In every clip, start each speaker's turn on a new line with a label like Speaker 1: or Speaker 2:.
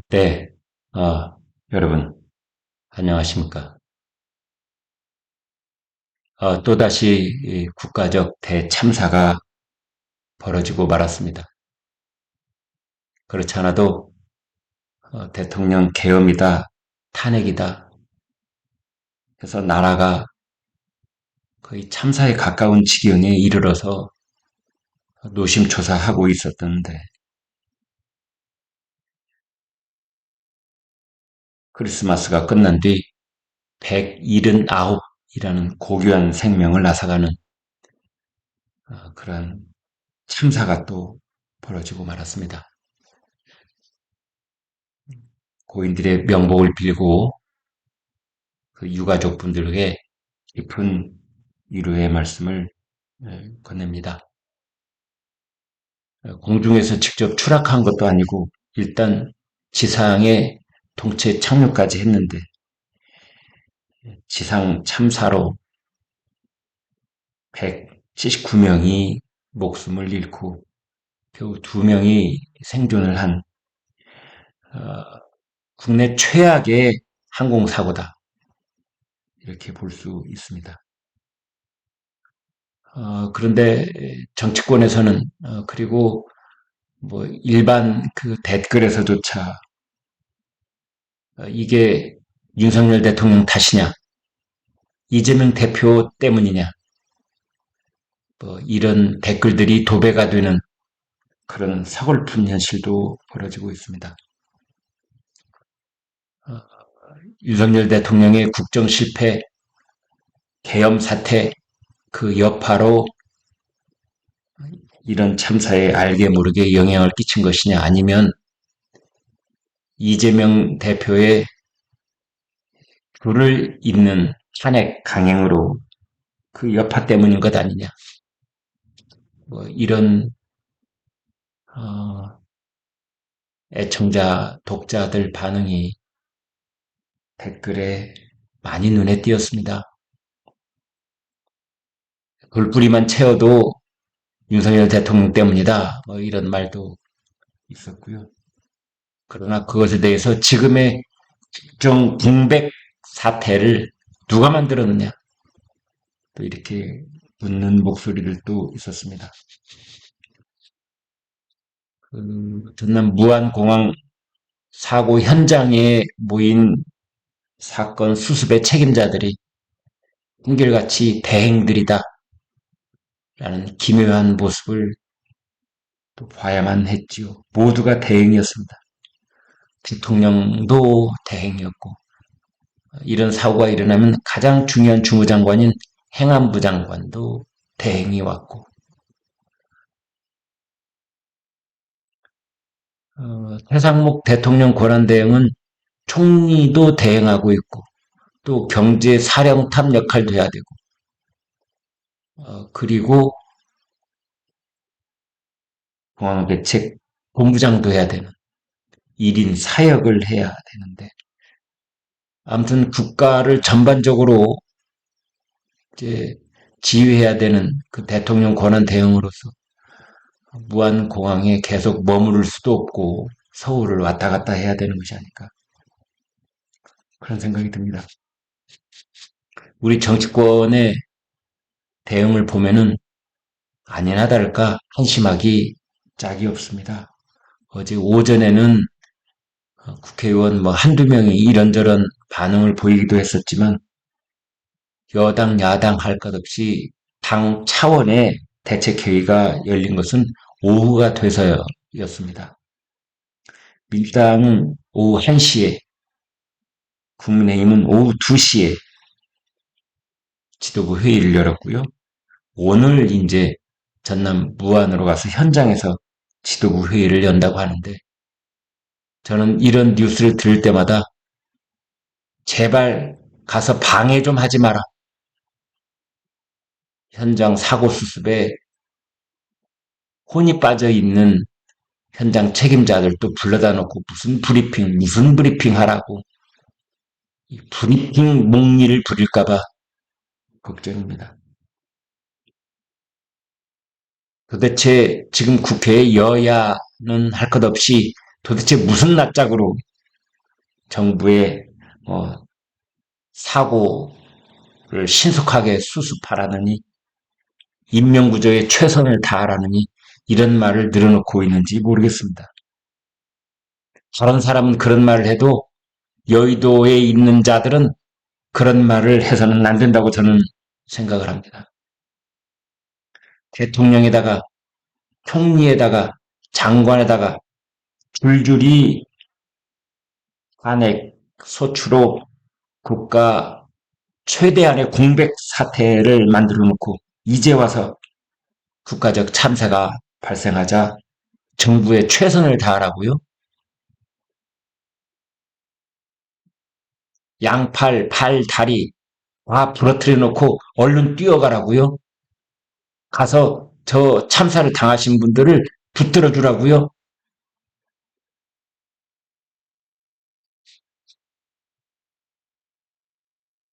Speaker 1: 네, 여러분, 안녕하십니까. 또다시 이 국가적 대참사가 벌어지고 말았습니다. 그렇지 않아도 대통령 계엄이다, 탄핵이다 해서 나라가 거의 참사에 가까운 지경에 이르러서 노심초사하고 있었던데 크리스마스가 끝난 뒤 179이라는 고귀한 생명을 앗아가는 그러한 참사가 또 벌어지고 말았습니다. 고인들의 명복을 빌고 그 유가족분들에게 깊은 위로의 말씀을 건넵니다. 공중에서 직접 추락한 것도 아니고 일단 지상에 동체 착륙까지 했는데 지상 참사로 179명이 목숨을 잃고 겨우 2명이 생존을 한 국내 최악의 항공사고다. 이렇게 볼 수 있습니다. 그런데 정치권에서는 그리고 뭐 일반 그 댓글에서조차 이게 윤석열 대통령 탓이냐, 이재명 대표 때문이냐, 뭐 이런 댓글들이 도배가 되는 그런 서글픈 현실도 벌어지고 있습니다. 어, 윤석열 대통령의 국정 실패, 계엄 사태 그 여파로 이런 참사에 알게 모르게 영향을 끼친 것이냐, 아니면 이재명 대표의 불을 잇는 탄핵 강행으로 그 여파 때문인 것 아니냐. 뭐 이런 어, 애청자, 독자들 반응이 댓글에 많이 눈에 띄었습니다. 돌뿌리만 채워도 윤석열 대통령 때문이다. 뭐 이런 말도 있었고요. 그러나 그것에 대해서 지금의 국정 공백 사태를 누가 만들었느냐. 또 이렇게 묻는 목소리들도 있었습니다. 전남 무안공항 사고 현장에 모인 사건 수습의 책임자들이 한결같이 대행들이다 라는 기묘한 모습을 또 봐야만 했지요. 모두가 대행이었습니다. 대통령도 대행이었고, 이런 사고가 일어나면 가장 중요한 주무장관인 행안부 장관도 대행이 왔고, 최상목 대통령 권한대행은 총리도 대행하고 있고, 또 경제 사령탑 역할도 해야 되고, 그리고 공항대책 본부장도 해야 되는 1인 사역을 해야 되는데, 아무튼 국가를 전반적으로 이제 지휘해야 되는 그 대통령 권한 대행으로서 무안공항에 계속 머무를 수도 없고 서울을 왔다 갔다 해야 되는 것이 아닐까 그런 생각이 듭니다. 우리 정치권의 대응을 보면은 아니나 다를까 한심하기 짝이 없습니다. 어제 오전에는 국회의원 뭐 한두 명이 이런저런 반응을 보이기도 했었지만 여당, 야당 할 것 없이 당 차원의 대책회의가 열린 것은 오후가 돼서였습니다. 민주당은 오후 1시에, 국민의힘은 오후 2시에 지도부 회의를 열었고요. 오늘 이제 전남 무안으로 가서 현장에서 지도부 회의를 연다고 하는데 저는 이런 뉴스를 들을 때마다 제발 가서 방해 좀 하지 마라. 현장 사고 수습에 혼이 빠져 있는 현장 책임자들도 불러다 놓고 무슨 브리핑 하라고 브리핑 목리를 부릴까봐 걱정입니다. 도대체 지금 국회의 여야는 할 것 없이 도대체 무슨 낯짝으로 정부의 사고를 신속하게 수습하라느니 인명구조에 최선을 다하라느니 이런 말을 늘어놓고 있는지 모르겠습니다. 다른 사람은 그런 말을 해도 여의도에 있는 자들은 그런 말을 해서는 안 된다고 저는 생각을 합니다. 대통령에다가 총리에다가 장관에다가 줄줄이 탄핵 소추로 국가 최대한의 공백 사태를 만들어 놓고 이제 와서 국가적 참사가 발생하자 정부에 최선을 다하라고요? 양팔, 발, 다리 다 부러뜨려 놓고 얼른 뛰어가라고요? 가서 저 참사를 당하신 분들을 붙들어 주라고요?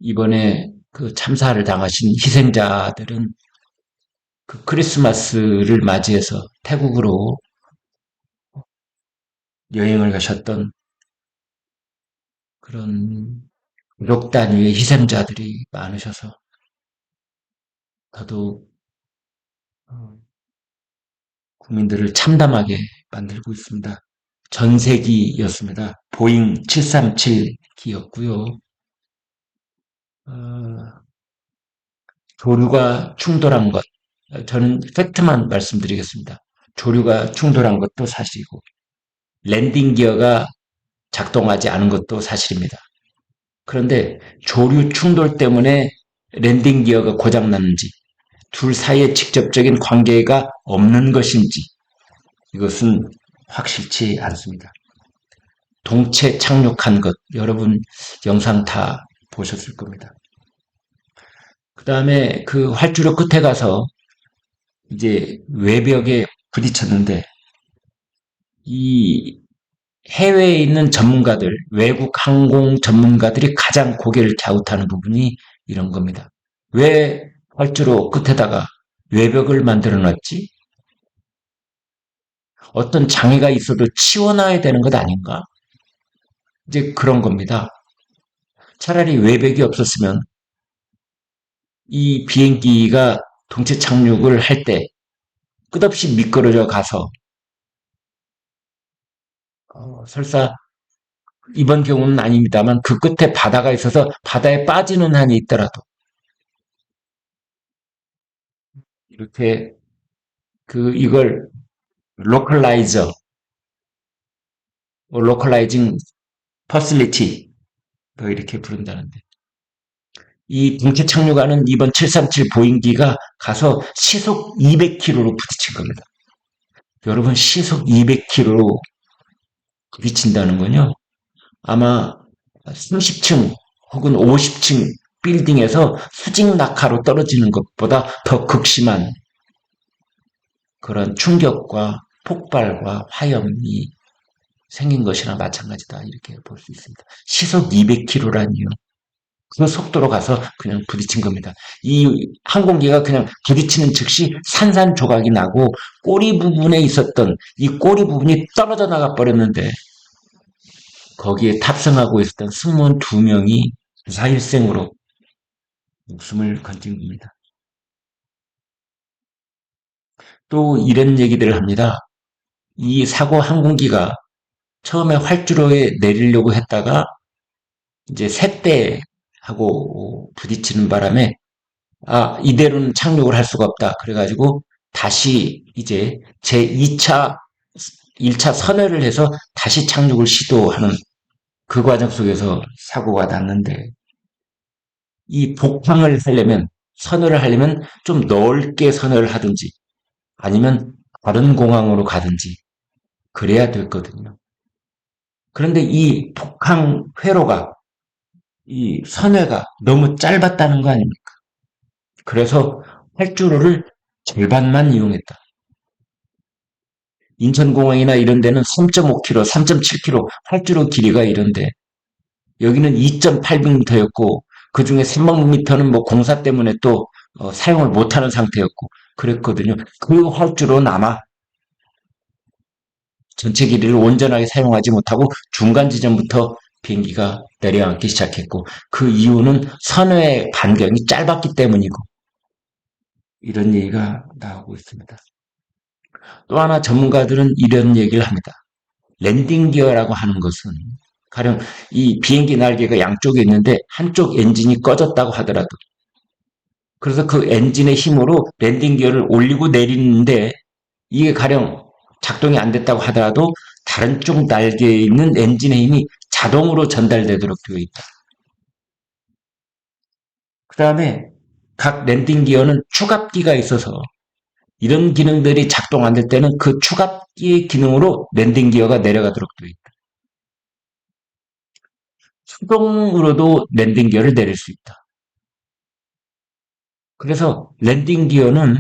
Speaker 1: 이번에 그 참사를 당하신 희생자들은 그 크리스마스를 맞이해서 태국으로 여행을 가셨던 그런 가족 단위의 희생자들이 많으셔서 더더욱 어, 국민들을 참담하게 만들고 있습니다. 전세기였습니다. 보잉 737기였고요. 조류가 충돌한 것, 저는 팩트만 말씀드리겠습니다. 조류가 충돌한 것도 사실이고 랜딩 기어가 작동하지 않은 것도 사실입니다. 그런데 조류 충돌 때문에 랜딩 기어가 고장났는지 둘 사이에 직접적인 관계가 없는 것인지 이것은 확실치 않습니다. 동체 착륙한 것 여러분 영상 다 보셨을 겁니다. 그 다음에 그 활주로 끝에 가서 이제 외벽에 부딪혔는데 이 해외에 있는 전문가들, 외국 항공 전문가들이 가장 고개를 갸웃하는 부분이 이런 겁니다. 왜 활주로 끝에다가 외벽을 만들어 놨지? 어떤 장애가 있어도 치워놔야 되는 것 아닌가? 이제 그런 겁니다. 차라리 외벽이 없었으면 이 비행기가 동체 착륙을 할 때 끝없이 미끄러져 가서 설사 이번 경우는 아닙니다만 그 끝에 바다가 있어서 바다에 빠지는 한이 있더라도 이렇게 그 이걸 로컬라이저, 로컬라이징 퍼실리티 뭐 이렇게 부른다는데 이 동체 착륙하는 이번 737 보잉기가 가서 시속 200km로 부딪힌 겁니다. 여러분 시속 200km로 부딪힌다는 건요. 아마 30층 혹은 50층 빌딩에서 수직 낙하로 떨어지는 것보다 더 극심한 그런 충격과 폭발과 화염이 생긴 것이나 마찬가지다 이렇게 볼 수 있습니다. 시속 200km라니요. 그 속도로 가서 그냥 부딪힌 겁니다. 이 항공기가 그냥 부딪히는 즉시 산산조각이 나고 꼬리 부분에 있었던 이 꼬리 부분이 떨어져 나가 버렸는데 거기에 탑승하고 있었던 승무원 2명이 사일생으로 목숨을 건진 겁니다. 또 이런 얘기들을 합니다. 이 사고 항공기가 처음에 활주로에 내리려고 했다가 이제 새떼하고 부딪히는 바람에 이대로는 착륙을 할 수가 없다. 그래가지고 다시 이제 제 2차, 1차 선회를 해서 다시 착륙을 시도하는 그 과정 속에서 사고가 났는데 이 복항을 하려면 선회를 하려면 좀 넓게 선회를 하든지 아니면 다른 공항으로 가든지 그래야 됐거든요. 그런데 이 복항 회로가 이 선회가 너무 짧았다는 거 아닙니까? 그래서 활주로를 절반만 이용했다. 인천공항이나 이런 데는 3.5km, 3.7km 활주로 길이가 이런데 여기는 2.8m였고 그 중에 300m는 뭐 공사 때문에 또 사용을 못하는 상태였고 그랬거든요. 그 활주로 남아 전체 길이를 온전하게 사용하지 못하고 중간 지점부터 비행기가 내려앉기 시작했고 그 이유는 선의 반경이 짧았기 때문이고 이런 얘기가 나오고 있습니다. 또 하나 전문가들은 이런 얘기를 합니다. 랜딩 기어라고 하는 것은 가령 이 비행기 날개가 양쪽에 있는데 한쪽 엔진이 꺼졌다고 하더라도 그래서 그 엔진의 힘으로 랜딩 기어를 올리고 내리는데 이게 가령 작동이 안 됐다고 하더라도 다른 쪽 날개에 있는 엔진의 힘이 자동으로 전달되도록 되어 있다. 그 다음에 각 랜딩 기어는 추갑기가 있어서 이런 기능들이 작동 안 될 때는 그 추갑기의 기능으로 랜딩 기어가 내려가도록 되어 있다. 수동으로도 랜딩 기어를 내릴 수 있다. 그래서 랜딩 기어는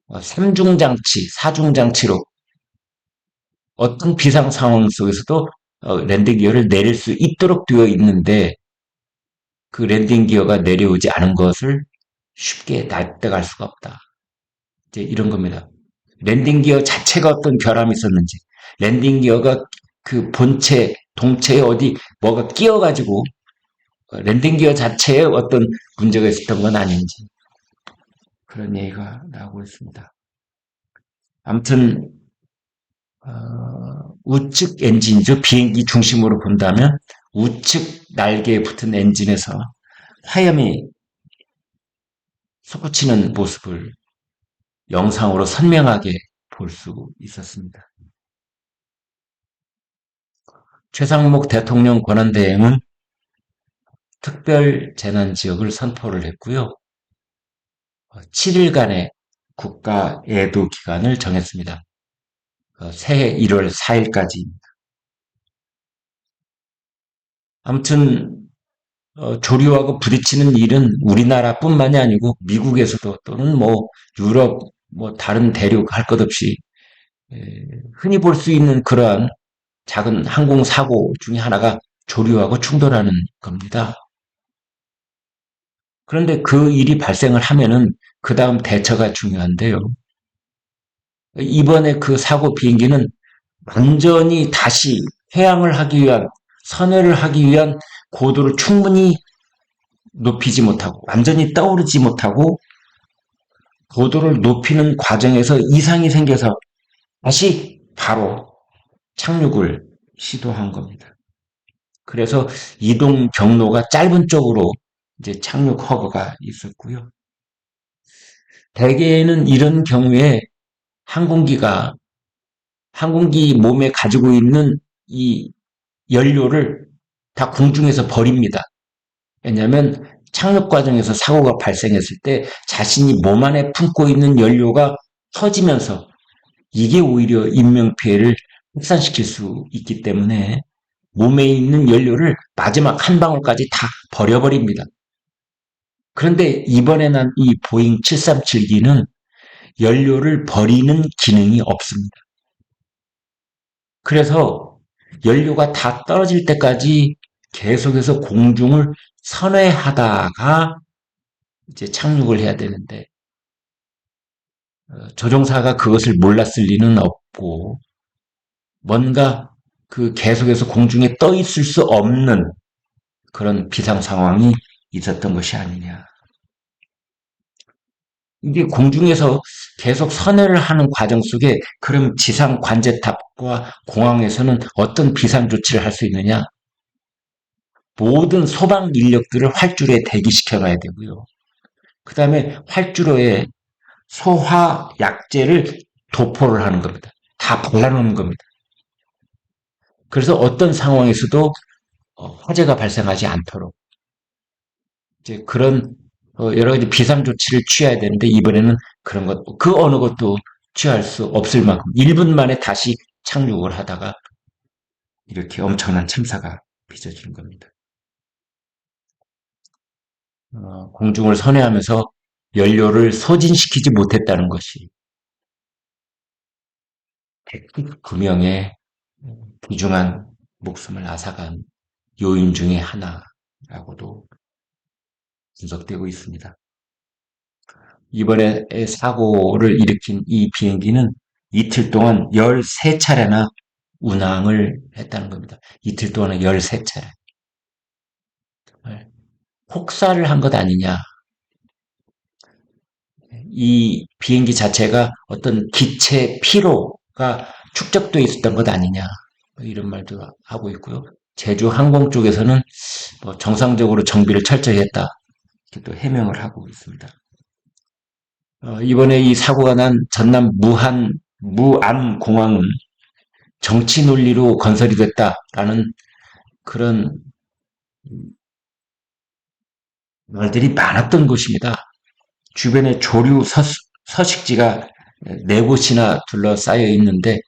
Speaker 1: 3중 장치, 4중 장치로 어떤 비상 상황 속에서도 랜딩 기어를 내릴 수 있도록 되어 있는데 그 랜딩 기어가 내려오지 않은 것을 쉽게 납득할 수가 없다. 이제 이런 겁니다. 랜딩 기어 자체가 어떤 결함이 있었는지, 랜딩 기어가 그 본체, 동체에 어디 뭐가 끼어가지고 랜딩 기어 자체에 어떤 문제가 있었던 건 아닌지 그런 얘기가 나오고 있습니다. 아무튼 우측 엔진이죠. 비행기 중심으로 본다면 우측 날개에 붙은 엔진에서 화염이 솟구치는 모습을 영상으로 선명하게 볼 수 있었습니다. 최상목 대통령 권한대행은 특별 재난 지역을 선포를 했고요. 7일간의 국가 애도 기간을 정했습니다. 새해 1월 4일까지. 아무튼 조류하고 부딪히는 일은 우리나라뿐만이 아니고 미국에서도 또는 뭐 유럽 뭐 다른 대륙 할 것 없이 흔히 볼 수 있는 그러한 작은 항공 사고 중에 하나가 조류하고 충돌하는 겁니다. 그런데 그 일이 발생을 하면은 그 다음 대처가 중요한데요. 이번에 그 사고 비행기는 완전히 다시 회항을 하기 위한 선회를 하기 위한 고도를 충분히 높이지 못하고 완전히 떠오르지 못하고 고도를 높이는 과정에서 이상이 생겨서 다시 바로 착륙을 시도한 겁니다. 그래서 이동 경로가 짧은 쪽으로 이제 착륙 허가가 있었고요. 대개는 이런 경우에 항공기가 항공기 몸에 가지고 있는 이 연료를 다 공중에서 버립니다. 왜냐하면 착륙 과정에서 사고가 발생했을 때 자신이 몸 안에 품고 있는 연료가 터지면서 이게 오히려 인명피해를 확산시킬 수 있기 때문에 몸에 있는 연료를 마지막 한 방울까지 다 버려버립니다. 그런데 이번에 난 이 보잉 737기는 연료를 버리는 기능이 없습니다. 그래서 연료가 다 떨어질 때까지 계속해서 공중을 선회하다가 이제 착륙을 해야 되는데 조종사가 그것을 몰랐을 리는 없고 뭔가 그 계속해서 공중에 떠 있을 수 없는 그런 비상 상황이 있었던 것이 아니냐. 이게 공중에서 계속 선회를 하는 과정 속에 그럼 지상 관제탑과 공항에서는 어떤 비상 조치를 할 수 있느냐? 모든 소방 인력들을 활주로에 대기시켜 놔야 되고요. 그 다음에 활주로에 소화 약제를 도포를 하는 겁니다. 다 발라놓는 겁니다. 그래서 어떤 상황에서도 화재가 발생하지 않도록 이제 그런 여러 가지 비상 조치를 취해야 되는데 이번에는 그런 것, 그 어느 것도 취할 수 없을 만큼 1분 만에 다시 착륙을 하다가 이렇게 엄청난 참사가 빚어지는 겁니다. 공중을 선회하면서 연료를 소진시키지 못했다는 것이 119명의 귀중한 목숨을 앗아간 요인 중의 하나라고도 분석되고 있습니다. 이번에 사고를 일으킨 이 비행기는 이틀 동안 13차례나 운항을 했다는 겁니다. 이틀 동안에 13차례. 혹사를 한 것 아니냐. 이 비행기 자체가 어떤 기체 피로가 축적돼 있었던 것 아니냐. 이런 말도 하고 있고요. 제주 항공 쪽에서는 뭐 정상적으로 정비를 철저히 했다. 이렇게 또 해명을 하고 있습니다. 이번에 이 사고가 난 전남 무안 공항은 정치 논리로 건설이 됐다라는 그런 말들이 많았던 곳입니다. 주변에 조류 서식지가 네 곳이나 둘러싸여 있는데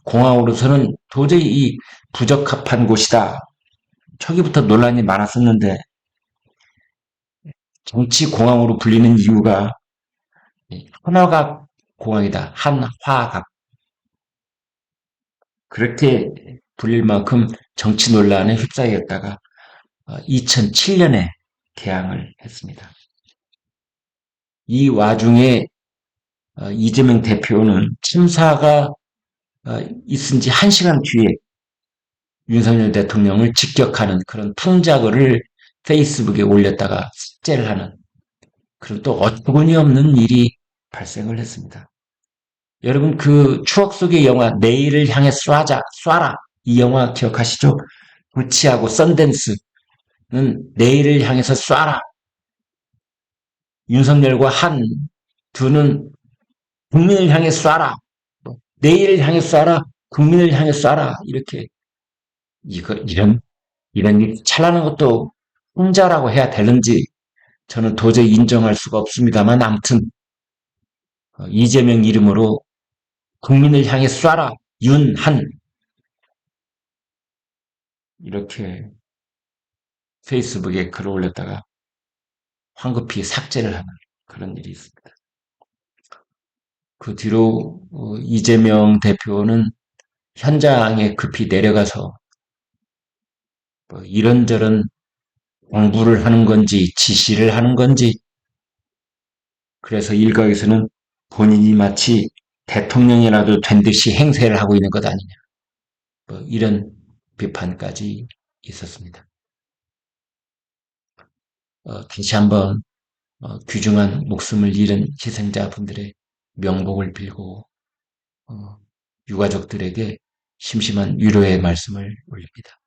Speaker 1: 공항으로서는 도저히 이 부적합한 곳이다. 초기부터 논란이 많았었는데 정치 공항으로 불리는 이유가 한화각 공항이다. 한화각. 그렇게 불릴 만큼 정치 논란에 휩싸였다가 2007년에 개항을 했습니다. 이 와중에 이재명 대표는 심사가 있은 지 1시간 뒤에 윤석열 대통령을 직격하는 그런 풍자글을 페이스북에 올렸다가 삭제를 하는 그리고 또 어처구니 없는 일이 발생을 했습니다. 여러분 그 추억 속의 영화 내일을 향해 쏴라 이 영화 기억하시죠? 구치하고 썬댄스는 내일을 향해서 쏴라 윤석열과 한 두는 국민을 향해 쏴라 내일을 향해 쏴라 국민을 향해 쏴라 이렇게 이런 찬란한 것도 풍자라고 해야 되는지 저는 도저히 인정할 수가 없습니다만 아무튼 이재명 이름으로 국민을 향해 쏴라 윤한 이렇게 페이스북에 글을 올렸다가 황급히 삭제를 하는 그런 일이 있습니다. 그 뒤로 이재명 대표는 현장에 급히 내려가서 뭐 이런저런 공부를 하는 건지 지시를 하는 건지 그래서 일각에서는 본인이 마치 대통령이라도 된 듯이 행세를 하고 있는 것 아니냐 뭐 이런 비판까지 있었습니다. 다시 한번 귀중한 목숨을 잃은 희생자분들의 명복을 빌고 유가족들에게 심심한 위로의 말씀을 올립니다.